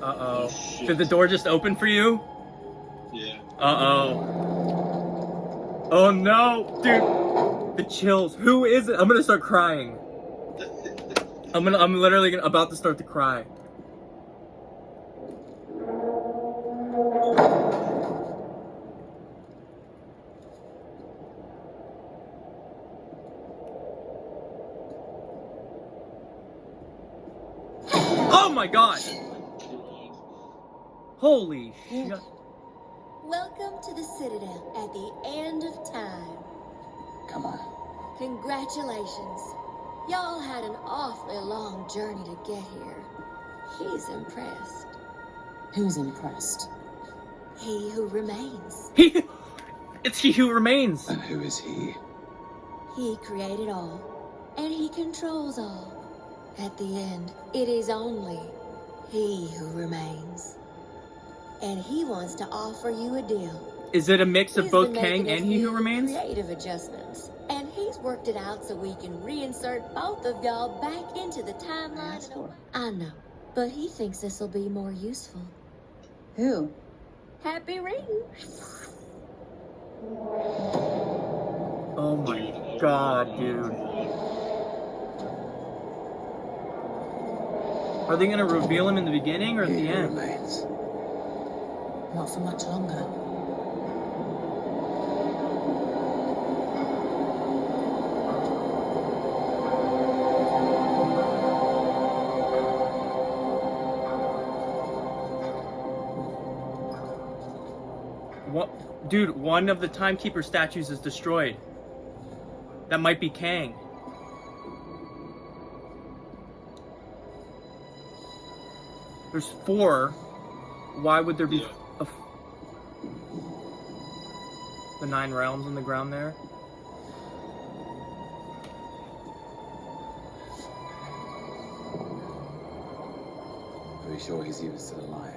Uh-oh. shit. Did the door just open for you? Yeah. Uh-oh. Oh no, dude. The chills. Who is it? I'm gonna start crying. I'm literally about to start to cry. Oh my god! Holy shit. Welcome to the Citadel at the end of time. Come on. Congratulations. Y'all had an awfully long journey to get here. He's impressed. Who's impressed? He who remains. It's he who remains. And who is he? He created all, and he controls all. At the end, it is only he who remains. And he wants to offer you a deal. Is it a mix of He's both been Kang making and a he who few remains? Creative adjustments, and he's worked it out so we can reinsert both of y'all back into the timeline. I know, but he thinks this will be more useful. Who? Happy reading. Oh my god, dude. Are they gonna reveal him in the beginning or at He the who end? remains. Not for much longer. What? Dude, one of the Timekeeper statues is destroyed. That might be Kang. There's 4. Why would there be the 9 realms on the ground there? Are we sure he's even still alive?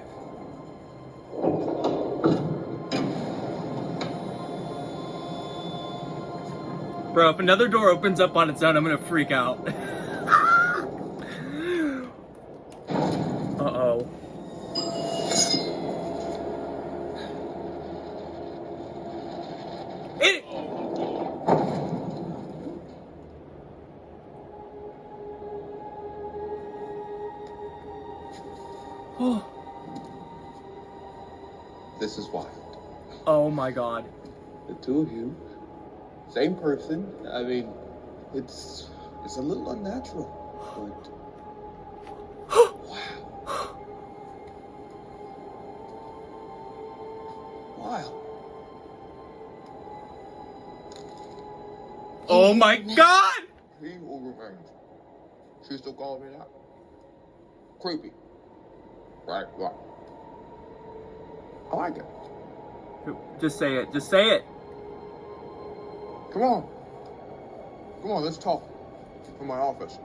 Bro, if another door opens up on its own, I'm gonna freak out. Uh-oh. It... Oh. This is wild. Oh my god. The two of you, same person. I mean, it's a little unnatural, but wow. Wow. Oh my god! He will remain. She still calling me that? Creepy. Right. I like it. Just say it. Just say it. Come on. Come on, let's talk. From my office.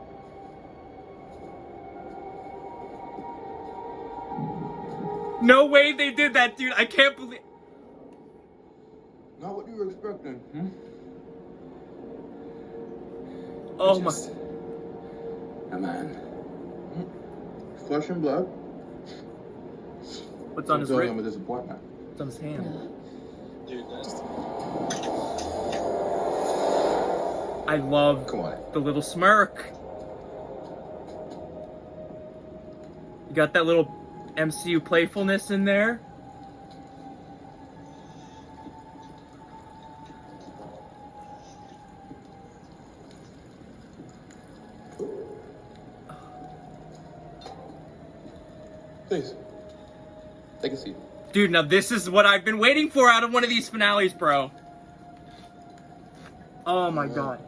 No way they did that, dude. I can't believe... Not what you were expecting. Oh my... Just a man. Flesh and blood. What's on his I'm wrist? a disappointment. What's on his hand? Dude, that's... I love Come on. the little smirk. You got that little MCU playfulness in there. Please. Take a seat. Dude, now this is what I've been waiting for out of one of these finales, bro. Oh my god.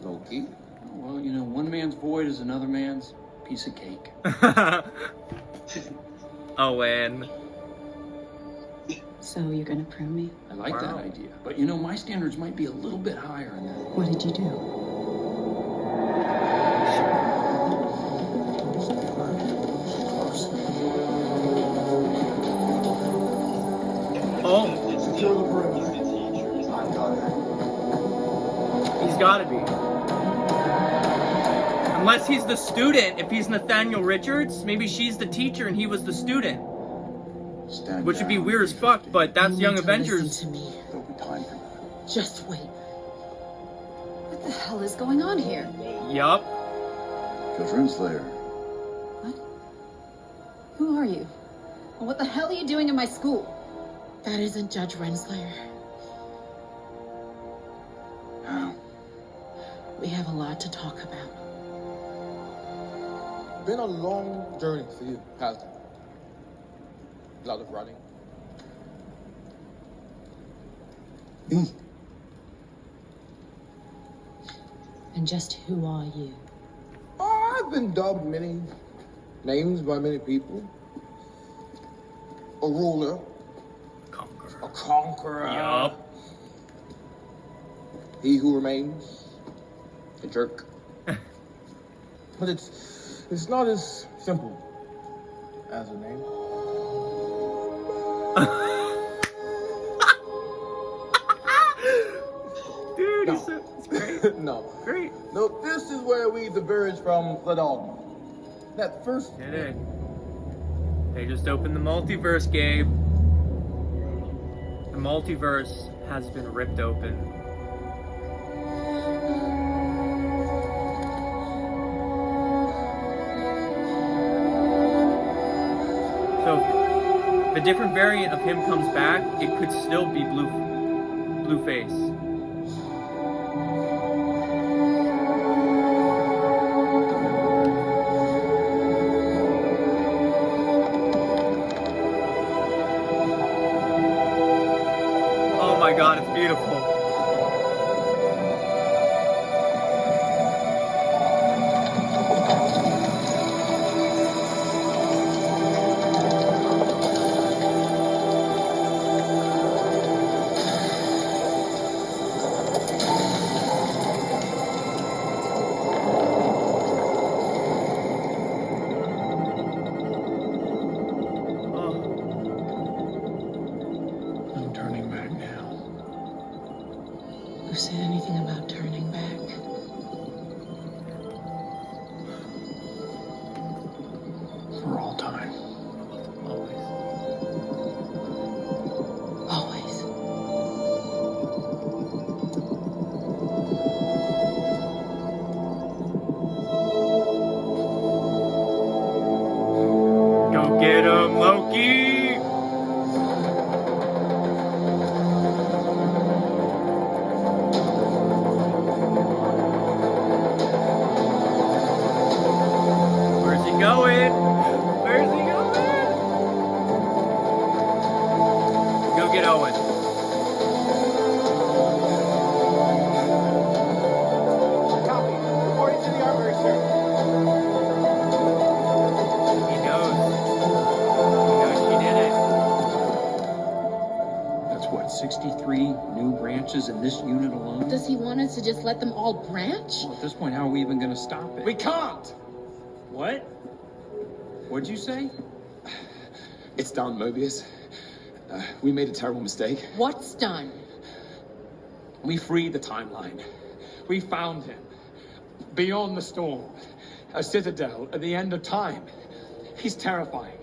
Loki. Well, you know, one man's void is another man's piece of cake. Owen. So you're gonna prune me? I like Wow. that idea. But you know, my standards might be a little bit higher than that. What did you do? Oh, It's the teacher. he's gotta be. Unless he's the student. If he's Nathaniel Richards, maybe she's the teacher and he was the student. Stand Which would be down. weird as fuck, but that's You Young need to Avengers. listen to me. There'll be time for that. Just wait. What the hell is going on here? Yup. Judge Renslayer. What? Who are you? And what the hell are you doing in my school? That isn't Judge Renslayer. How? We have a lot to talk about. Been a long journey for you, hasn't it? A lot of running. And just who are you? Oh, I've been dubbed many names by many people. A ruler, Conqueror. a conqueror. Yup. He who remains, a jerk. But it's not as simple as a name. Dude, No. it's great. No. Great. No, this is where we diverge from the dogma. That first Did it. They just opened the multiverse, Gabe. The multiverse has been ripped open. So, if a different variant of him comes back, it could still be Blueface. Oh my god, it's beautiful. No turning back now. Who said anything about turning back? For all time. Always. Always. Go get him, Loki! Where's he going? Where's he going? Go get Owen. copy. Reporting to the armory, sir. He knows. He knows she did it. That's what, 63 new branches in this unit alone? Does he want us to just let them all branch? Well, at this point, how are we even going to stop it? We can't. What? What'd you say? It's done, Mobius. We made a terrible mistake. What's done? We freed the timeline. We found him. Beyond the storm. A citadel at the end of time. He's terrifying.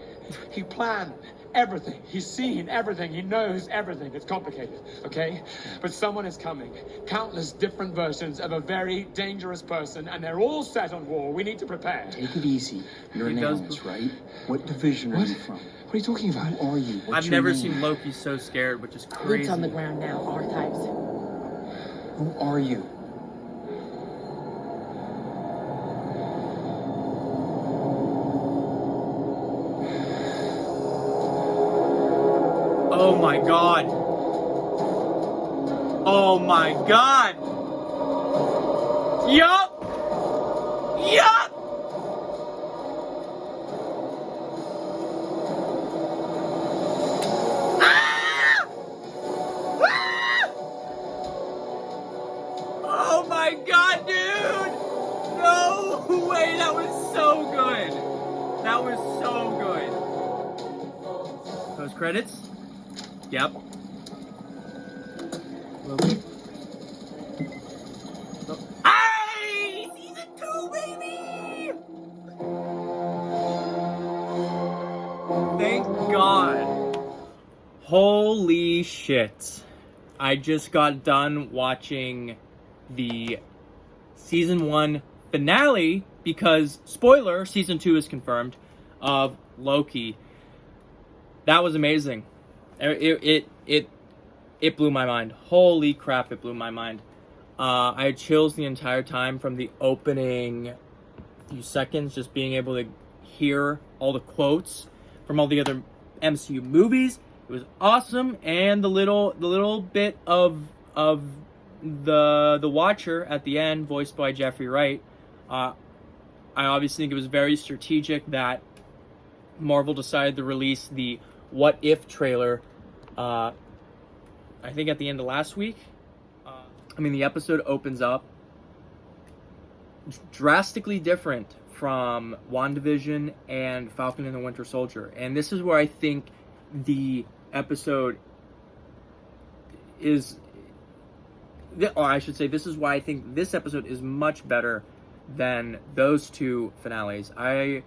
He planned everything. He's seen everything. He knows everything. It's complicated, okay? But someone is coming. Countless different versions of a very dangerous person, and they're all set on war. We need to prepare. Take it easy. You're He an does- analyst, right? What division are you from? What are you talking about? Who are you? What's I've your never name? seen Loki so scared, which is crazy. Boots on the ground now, archives. Who are you? Oh my god. Oh my god. Yup. Yup. Ah! Ah! Oh my god, dude. No way. That was so good. That was so good. Those credits? Yep. Loki. Oh. Hey! Season 2, baby! god. Holy shit. I just got done watching the season 1 finale because, spoiler, season 2 is confirmed, of Loki. That was amazing. It blew my mind. Holy crap, it blew my mind. I had chills the entire time from the opening few seconds, just being able to hear all the quotes from all the other MCU movies. It was awesome, and the little bit of the Watcher at the end, voiced by Jeffrey Wright. I obviously think it was very strategic that Marvel decided to release the What If trailer. I think at the end of last week. The episode opens up drastically different from WandaVision and Falcon and the Winter Soldier. And this is where I think the episode is, or I should say, this is why I think this episode is much better than those two finales. I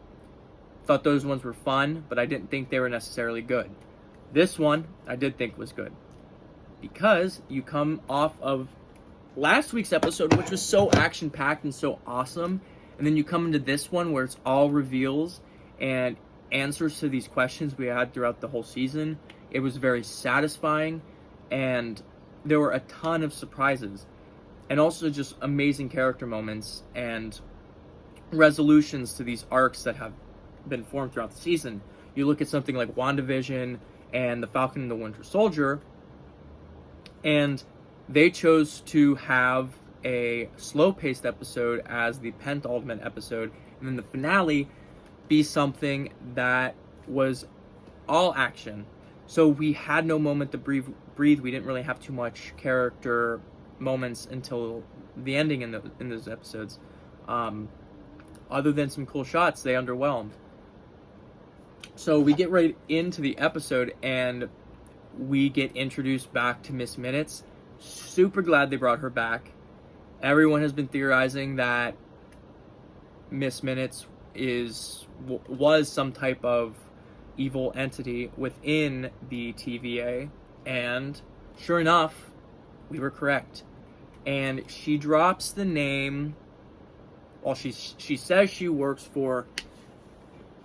thought those ones were fun, but I didn't think they were necessarily good. This one, I did think was good. Because you come off of last week's episode, which was so action-packed and so awesome, and then you come into this one where it's all reveals and answers to these questions we had throughout the whole season. It was very satisfying, and there were a ton of surprises, and also just amazing character moments and resolutions to these arcs that have been formed throughout the season. You look at something like WandaVision and the Falcon and the Winter Soldier, and they chose to have a slow-paced episode as the penultimate episode, and then the finale be something that was all action. So we had no moment to breathe. We didn't really have too much character moments until the ending in those episodes. Other than some cool shots, they underwhelmed. So we get right into the episode, and we get introduced back to Miss Minutes. Super glad they brought her back. Everyone has been theorizing that Miss Minutes was some type of evil entity within the TVA, and sure enough, we were correct. And she drops the name. Well, she says she works for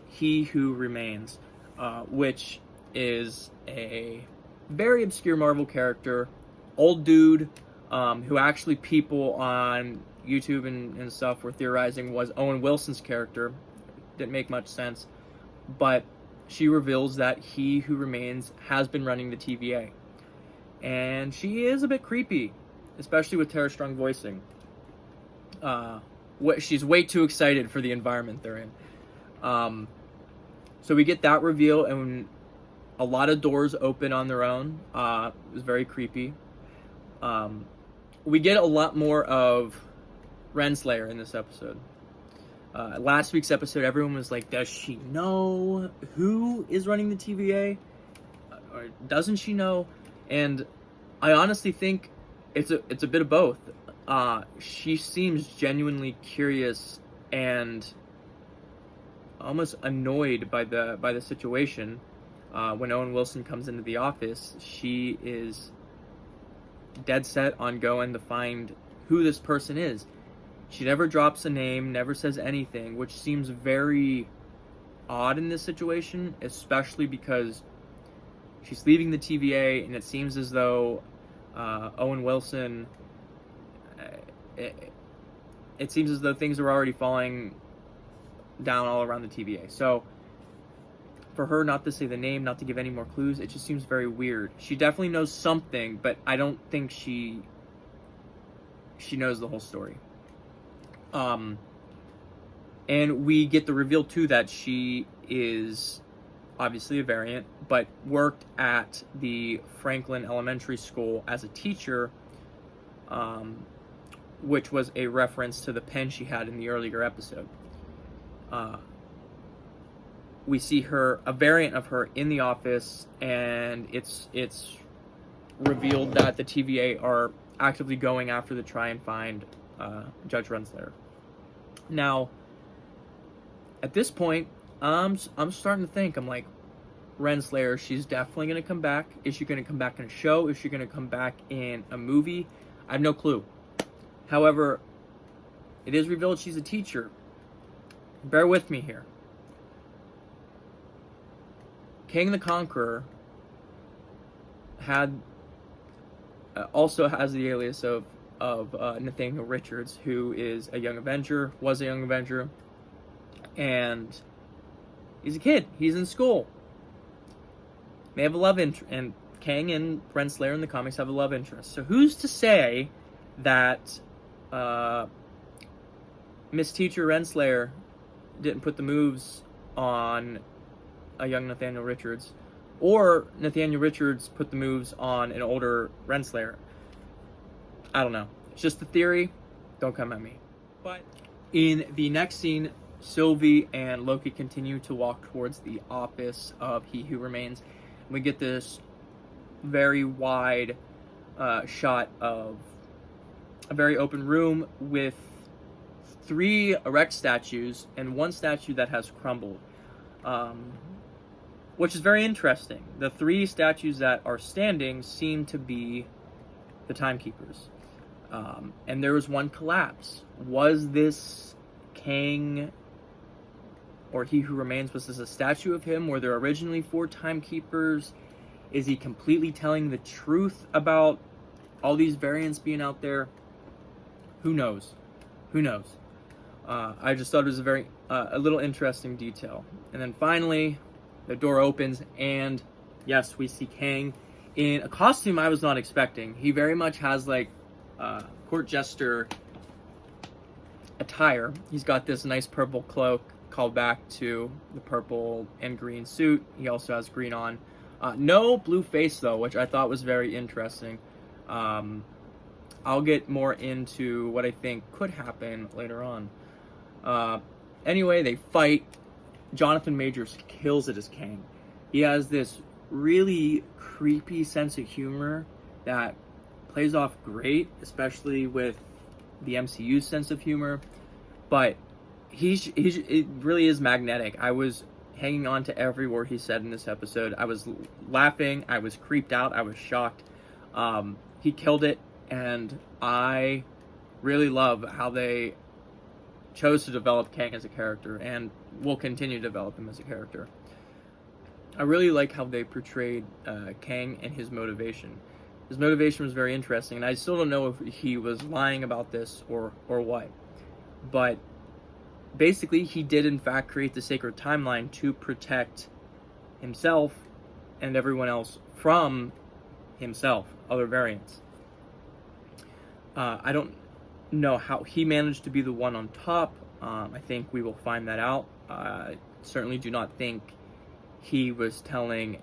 He Who Remains, which is a very obscure Marvel character, old dude, who actually people on YouTube and stuff were theorizing was Owen Wilson's character. Didn't make much sense, but she reveals that He Who Remains has been running the TVA, and she is a bit creepy, especially with Tara Strong voicing. She's way too excited for the environment they're in. So we get that reveal, and a lot of doors open on their own. It was very creepy. We get a lot more of Renslayer in this episode. Last week's episode, everyone was like, does she know who is running the TVA? Or doesn't she know? And I honestly think it's a bit of both. She seems genuinely curious and almost annoyed by the situation. When Owen Wilson comes into the office, she is dead set on going to find who this person is. She never drops a name, never says anything, which seems very odd in this situation, especially because she's leaving the TVA, and it seems as though Owen Wilson, it seems as though things are already falling down all around the TVA. So for her not to say the name, not to give any more clues, it just seems very weird. She definitely knows something, but I don't think she knows the whole story. And we get the reveal too that she is obviously a variant, but worked at the Franklin Elementary School as a teacher, which was a reference to the pen she had in the earlier episode. We see a variant of her in the office, and it's revealed that the TVA are actively going after to try and find Judge Renslayer. Now, at this point, I'm starting to think, I'm like, Renslayer, she's definitely going to come back. Is she going to come back in a show? Is she going to come back in a movie? I have no clue. However, it is revealed she's a teacher. Bear with me here. Kang the Conqueror also has the alias of Nathaniel Richards, who is a young Avenger, was a young Avenger, and he's a kid. He's in school. They have a love interest, and Kang and Renslayer in the comics have a love interest. So who's to say that Miss Teacher Renslayer didn't put the moves on a young Nathaniel Richards, or Nathaniel Richards put the moves on an older Renslayer? I don't know. It's just a theory. Don't come at me. But in the next scene, Sylvie and Loki continue to walk towards the office of He Who Remains. We get this very wide shot of a very open room with 3 erect statues and 1 statue that has crumbled, which is very interesting. The 3 statues that are standing seem to be the Timekeepers, and there was 1 collapse. Was this Kang or He Who Remains? Was this a statue of him? Were there originally 4 Timekeepers? Is he completely telling the truth about all these variants being out there? Who knows? Who knows? I just thought it was a little interesting detail. And then finally, the door opens, and yes, we see Kang in a costume I was not expecting. He very much has like court jester attire. He's got this nice purple cloak, called back to the purple and green suit. He also has green on. No blue face though, which I thought was very interesting. I'll get more into what I think could happen later on. Anyway, they fight. Jonathan Majors kills it as Kang. He has this really creepy sense of humor that plays off great, especially with the MCU's sense of humor. But it really is magnetic. I was hanging on to every word he said in this episode. I was laughing. I was creeped out. I was shocked. He killed it, and I really love how they chose to develop Kang as a character, and will continue to develop him as a character. I really like how they portrayed Kang and his motivation. His motivation was very interesting, and I still don't know if he was lying about this or what. But basically, he did in fact create the sacred timeline to protect himself and everyone else from himself, other variants. I don't know how he managed to be the one on top. I think we will find that out. Certainly do not think he was telling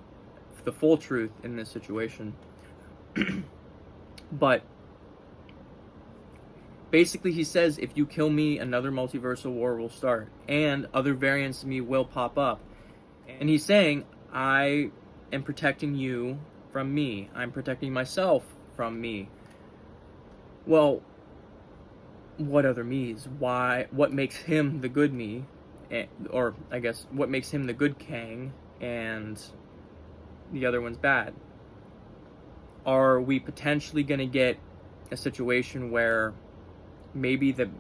the full truth in this situation. But basically he says, if you kill me, another multiversal war will start, and other variants of me will pop up. And he's saying, I am protecting you from me. I'm protecting myself from me. Well, what other me's? Why? What makes him the good me? Or, I guess, what makes him the good Kang and the other one's bad? Are we potentially going to get a situation where maybe the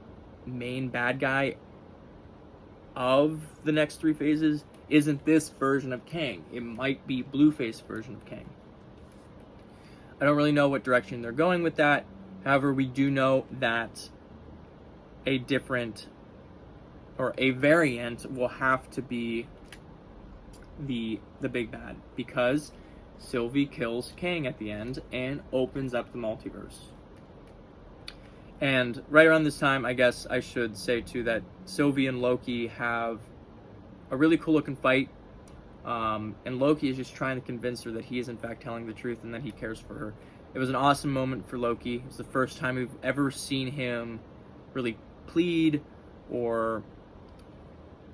main bad guy of the next 3 phases isn't this version of Kang? It might be Blueface version of Kang. I don't really know what direction they're going with that. However, we do know that a different or a variant will have to be the big bad, because Sylvie kills Kang at the end and opens up the multiverse. And right around this time, I guess I should say too that Sylvie and Loki have a really cool looking fight, and Loki is just trying to convince her that he is in fact telling the truth and that he cares for her. It was an awesome moment for Loki. It was the first time we've ever seen him really plead or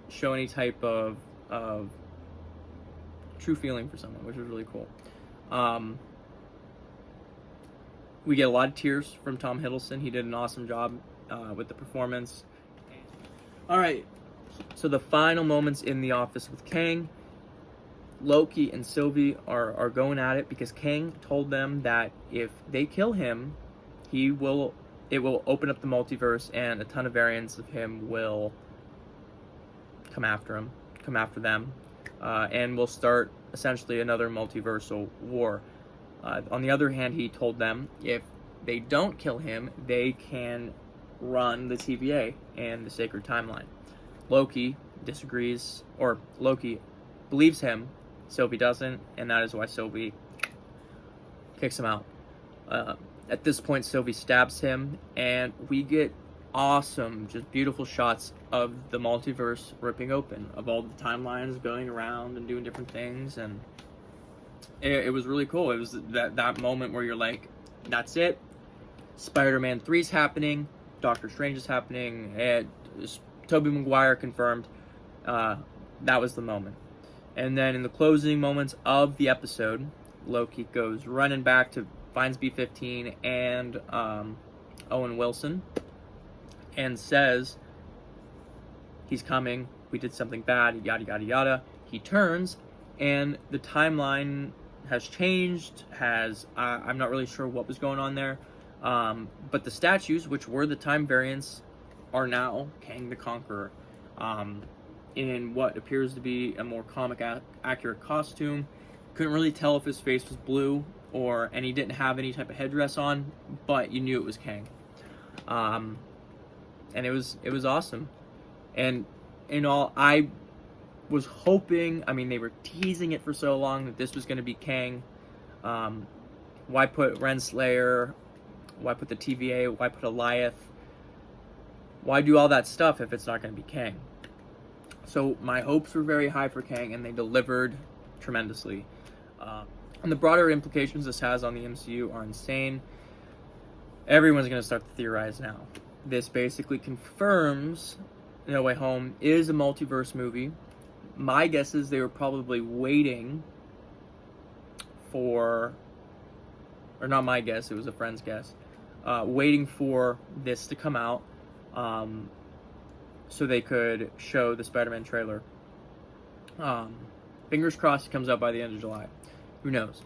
show any type of true feeling for someone, which was really cool. We get a lot of tears from Tom Hiddleston. He did an awesome job with the performance. All right, so the final moments in the office with Kang. Loki and Sylvie are going at it because Kang told them that if they kill him, it will open up the multiverse and a ton of variants of him will come after them, and we'll start essentially another multiversal war. On the other hand, he told them if they don't kill him, they can run the TVA and the sacred timeline. Loki disagrees, or Loki believes him, Sylvie doesn't, and that is why Sylvie kicks him out. At this point, Sylvie stabs him, and we get awesome, just beautiful shots of the multiverse ripping open, of all the timelines going around and doing different things, and it was really cool. It was that moment where you're like, that's it. Spider-Man 3's happening, Doctor Strange is happening, and Tobey Maguire confirmed. That was the moment. And then in the closing moments of the episode, Loki goes running back to finds B-15 and Owen Wilson and says he's coming, we did something bad, yada yada yada. He turns and the timeline has changed, I'm not really sure what was going on there, but the statues, which were the time variants, are now Kang the Conqueror, in what appears to be a more comic accurate costume. Couldn't really tell if his face was blue and he didn't have any type of headdress on, but you knew it was Kang. And it was awesome. And in all, I was hoping, I mean, they were teasing it for so long that this was going to be Kang. Why put Renslayer? Why put the TVA? Why put Eliath? Why do all that stuff if it's not going to be Kang? So my hopes were very high for Kang, and they delivered tremendously. And the broader implications this has on the MCU are insane. Everyone's going to start to theorize now. This basically confirms No Way Home is a multiverse movie. My guess is they were probably waiting for, or not my guess, it was a friend's guess, waiting for this to come out so they could show the Spider-Man trailer. Fingers crossed it comes out by the end of July. Who knows?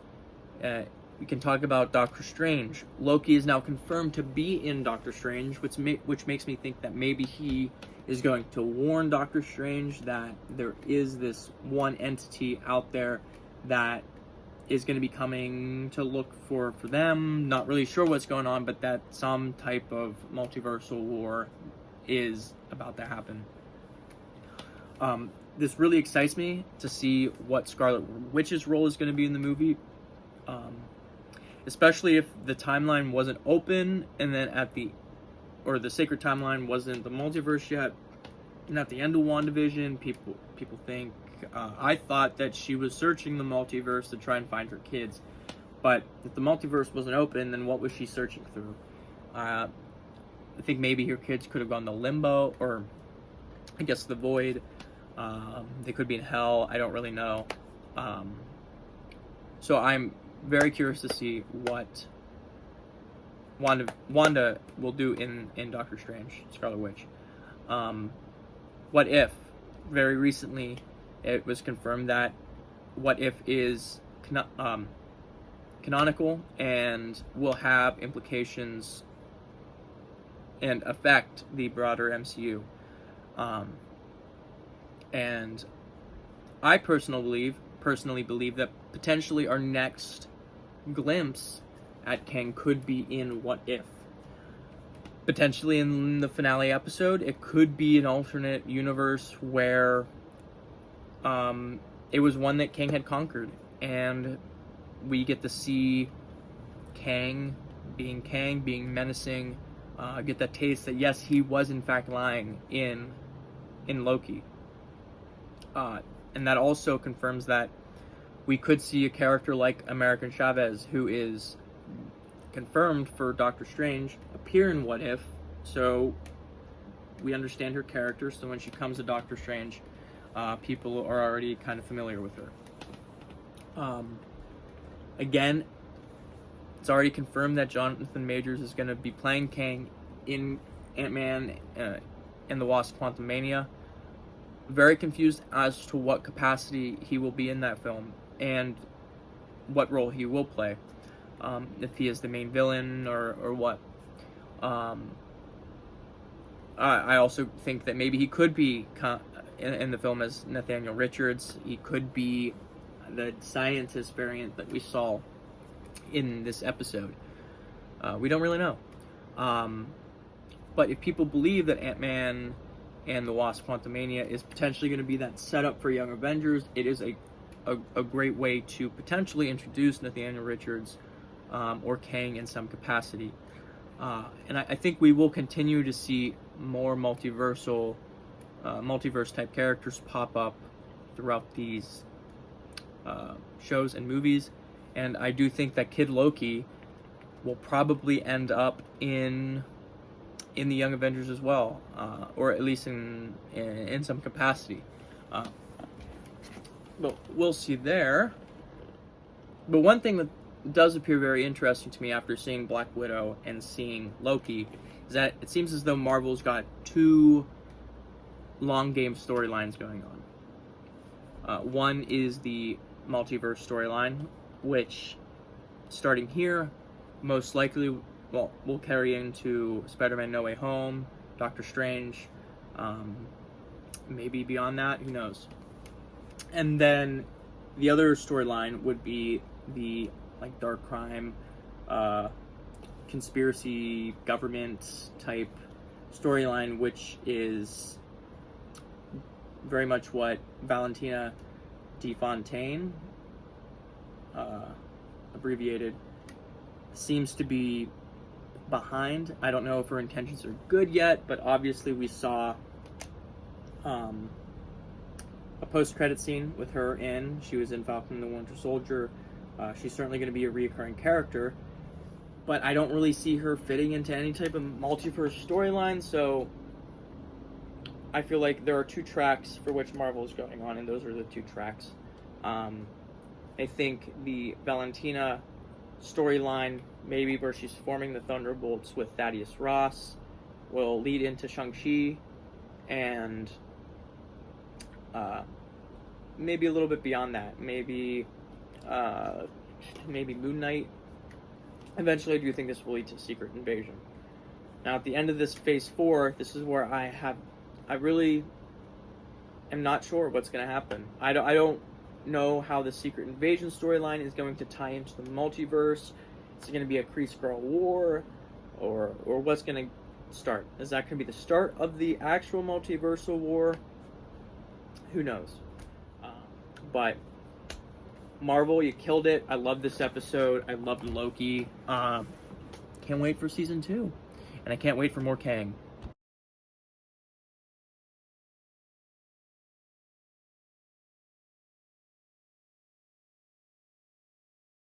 We can talk about Doctor Strange. Loki is now confirmed to be in Doctor Strange, which makes me think that maybe he is going to warn Doctor Strange that there is this one entity out there that is going to be coming to look for them. Not really sure what's going on, but that some type of multiversal war is about to happen. This really excites me to see what Scarlet Witch's role is going to be in the movie. Especially if the timeline wasn't open, and then the sacred timeline wasn't the multiverse yet, and at the end of WandaVision, people think, I thought that she was searching the multiverse to try and find her kids, but if the multiverse wasn't open, then what was she searching through? I think maybe her kids could have gone to limbo, or I guess the void. They could be in hell, I don't really know. So I'm very curious to see what Wanda will do in Doctor Strange, Scarlet Witch. What If? Very recently, it was confirmed that What If is canonical and will have implications and affect the broader MCU. And I personally believe that potentially our next glimpse at Kang could be in What If. Potentially in the finale episode, it could be an alternate universe where it was one that Kang had conquered, and we get to see Kang, being menacing, get that taste that yes, he was in fact lying in Loki. And that also confirms that we could see a character like American Chavez, who is confirmed for Doctor Strange, appear in What If, so we understand her character, so when she comes to Doctor Strange, people are already kind of familiar with her. Again, it's already confirmed that Jonathan Majors is going to be playing Kang in Ant-Man and the Wasp: Quantumania. very confused as to what capacity he will be in that film and what role he will play. If he is the main villain or what. I also think that maybe he could be in the film as Nathaniel Richards. He could be the scientist variant that we saw in this episode. We don't really know. But if people believe that Ant-Man and the Wasp: Quantumania is potentially going to be that setup for Young Avengers, it is a great way to potentially introduce Nathaniel Richards or Kang in some capacity. And I think we will continue to see more multiverse type characters pop up throughout these shows and movies. And I do think that Kid Loki will probably end up in the Young Avengers as well, or at least in some capacity. But we'll see there. But one thing that does appear very interesting to me after seeing Black Widow and seeing Loki is that it seems as though Marvel's got two long game storylines going on. One is the multiverse storyline, which starting here most likely will carry into Spider-Man No Way Home, Doctor Strange, maybe beyond that, who knows. And then the other storyline would be the dark crime, conspiracy, government type storyline, which is very much what Valentina De Fontaine, abbreviated, seems to be behind. I don't know if her intentions are good yet, but obviously we saw a post-credit scene with her in. She was in Falcon and the Winter Soldier. She's certainly going to be a recurring character, but I don't really see her fitting into any type of multiverse storyline, so I feel like there are two tracks for which Marvel is going on, and those are the two tracks. I think the Valentina storyline, maybe where she's forming the Thunderbolts with Thaddeus Ross, will lead into Shang-Chi, and maybe a little bit beyond that. Maybe Moon Knight. Eventually, I do think this will lead to Secret Invasion. Now, at the end of this Phase 4, this is where I really am not sure what's going to happen. I don't know how the Secret Invasion storyline is going to tie into the multiverse. Is it going to be a Kree-Skrull war, or what's going to start? Is that going to be the start of the actual multiversal war? Who knows? But Marvel, you killed it. I love this episode. I loved Loki. Can't wait for season 2, and I can't wait for more Kang.